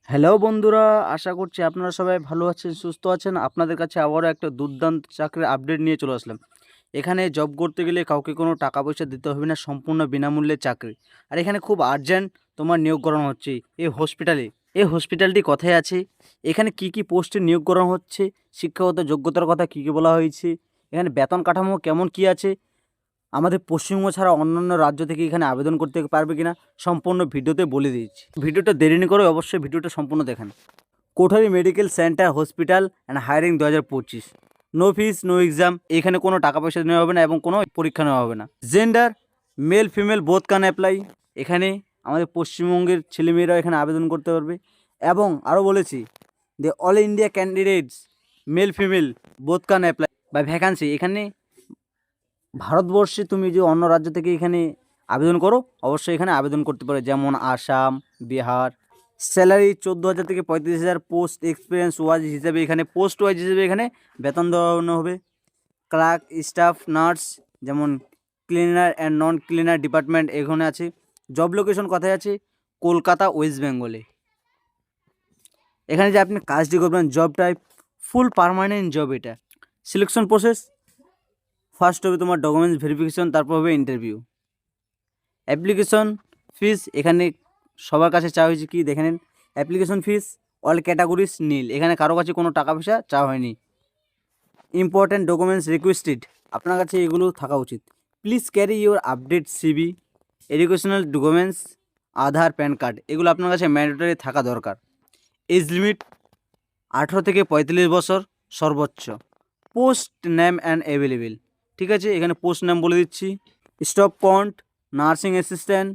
Hello বন্ধুরা, আশা করছি আপনারা সবাই ভালো আছেন, সুস্থ আছেন। আপনাদের কাছে আবারও একটা দুর্দান্ত চাকরির আপডেট নিয়ে চলে আসলাম। এখানে জব করতে গেলে কাউকে কোনো টাকা পয়সা দিতে হবে না, সম্পূর্ণ বিনামূল্যে চাকরি। আর এখানে খুব আর্জেন্ট তোমার নিয়োগ করানো হচ্ছে এই হসপিটালে। এই হসপিটালটি কোথায় আছে, এখানে কি কি পোস্টে নিয়োগ করানো হচ্ছে, শিক্ষাগত যোগ্যতার কথা কী কী বলা হয়েছে, এখানে বেতন কাঠামো কেমন কি আছে, আমাদের পশ্চিমবঙ্গ ছাড়া অন্যান্য রাজ্য থেকে এখানে আবেদন করতে পারবে কিনা, সম্পূর্ণ ভিডিওতে বলে দিয়েছি। ভিডিওটা দেরি না করে অবশ্যই ভিডিওটা সম্পূর্ণ দেখেন। Kothari medical centre hospital and hiring 2025, no fees no exam, এখানে কোনো টাকা পয়সা নেওয়া হবে না এবং কোনো পরীক্ষা নেওয়া হবে না। Gender mail female both can apply, এখানে আমাদের পশ্চিমবঙ্গের ছেলেমেয়েরাও এখানে আবেদন করতে পারবে। এবং আরও বলেছি যে all India candidates male female both can apply by vacancy, এখানে ভারতবর্ষে তুমি যে অন্য রাজ্য থেকে এখানে আবেদন করো অবশ্যই এখানে আবেদন করতে পারো, যেমন আসাম, বিহার। স্যালারি 14,000 থেকে 35,000, পোস্ট এক্সপিরিয়েন্স ওয়াইজ হিসেবে এখানে পোস্ট ওয়াইজ হিসেবে এখানে বেতন দেওয়ানো হবে। ক্লার্ক, স্টাফ, নার্স, যেমন cleaner and non cleaner department এখানে আছে। জব লোকেশন কোথায় আছে, কলকাতা, ওয়েস্ট বেঙ্গলে। এখানে যে আপনি কাজটি করবেন, জব টাইপ ফুল পার্মানেন্ট জব। এটা সিলেকশন প্রসেস, ফার্স্ট হবে তোমার ডকুমেন্টস ভেরিফিকেশন, তারপর হবে ইন্টারভিউ। অ্যাপ্লিকেশন ফিস এখানে সবার কাছে চাওয়া হয়েছে কি দেখে নিন। অ্যাপ্লিকেশন ফিস অল ক্যাটাগরিজ নীল, এখানে কারো কাছে কোনো টাকা পয়সা চাওয়া হয়নি। ইম্পর্ট্যান্ট ডকুমেন্টস রিকোয়েস্টেড, আপনার কাছে এগুলো থাকা উচিত। Please carry your update CB, educational documents, Aadhaar, pan card, এগুলো আপনার কাছে ম্যান্ডেটরি থাকা দরকার। এজ লিমিট 18 থেকে 45 বছর সর্বোচ্চ। পোস্ট নেম অ্যান্ড অ্যাভেলেবেল, ঠিক আছে, এখানে পোস্ট নেম বলে দিচ্ছি। Stop count, nursing assistant,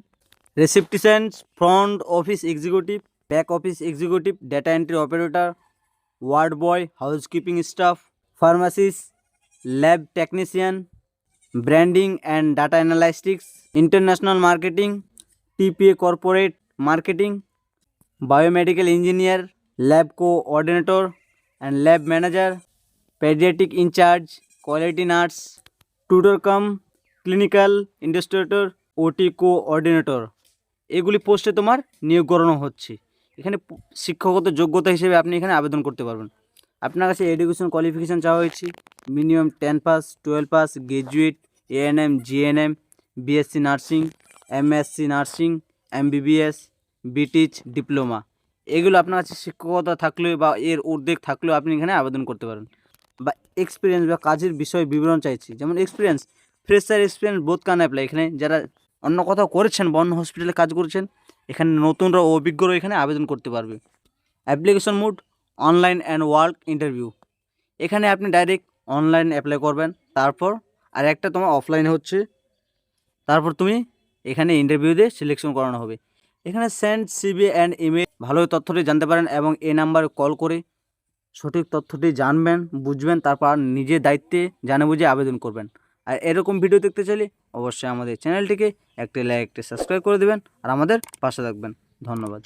receptionist, front office executive, back office executive, data entry operator, ward boy, housekeeping staff, pharmacist, lab technician, branding and data analytics, international marketing, TPA corporate marketing, biomedical engineer, lab coordinator and lab manager, paediatric in charge, quality nurse, tutor cum clinical investigator, OT coordinator, এগুলি পোস্টে তোমার নিয়োগ করানো হচ্ছে। এখানে শিক্ষাগত যোগ্যতা হিসেবে আপনি এখানে আবেদন করতে পারবেন। আপনার কাছে এডুকেশন কোয়ালিফিকেশান চাওয়া হয়েছে, minimum 10 pass, 12 pass, graduate, ANM, GNM, BSc nursing, MSc nursing, MBBS, BTech, diploma, এগুলো আপনার কাছে শিক্ষকতা থাকলেও বা এর উর্ধেক থাকলেও আপনি এখানে আবেদন করতে পারেন। বা এক্সপিরিয়েন্স বা কাজের বিষয় বিবরণ চাইছি, যেমন experience, fresher experience both can apply, এখানে যারা অন্য কোথাও করেছেন বা অন্য হসপিটালে কাজ করেছেন, এখানে নতুনরা অভিজ্ঞরা এখানে আবেদন করতে পারবে। Application mode online and work interview, এখানে আপনি ডাইরেক্ট অনলাইন অ্যাপ্লাই করবেন, তারপর আর একটা তোমার অফলাইনে হচ্ছে, তারপর তুমি এখানে ইন্টারভিউ দিয়ে সিলেকশন করানো হবে। এখানে সেন্ড সিভি অ্যান্ড ইমেল, ভালো তথ্যটি জানতে পারেন এবং এই নাম্বারে কল করে সঠিক তথ্যটি জানবেন, বুঝবেন, তারপর নিজের দায়িত্বে জানে বুঝে আবেদন করবেন। আর এরকম ভিডিও দেখতে চাইলে অবশ্যই আমাদের চ্যানেলটিকে একটি লাইক, একটি সাবস্ক্রাইব করে দেবেন আর আমাদের পাশে থাকবেন। ধন্যবাদ।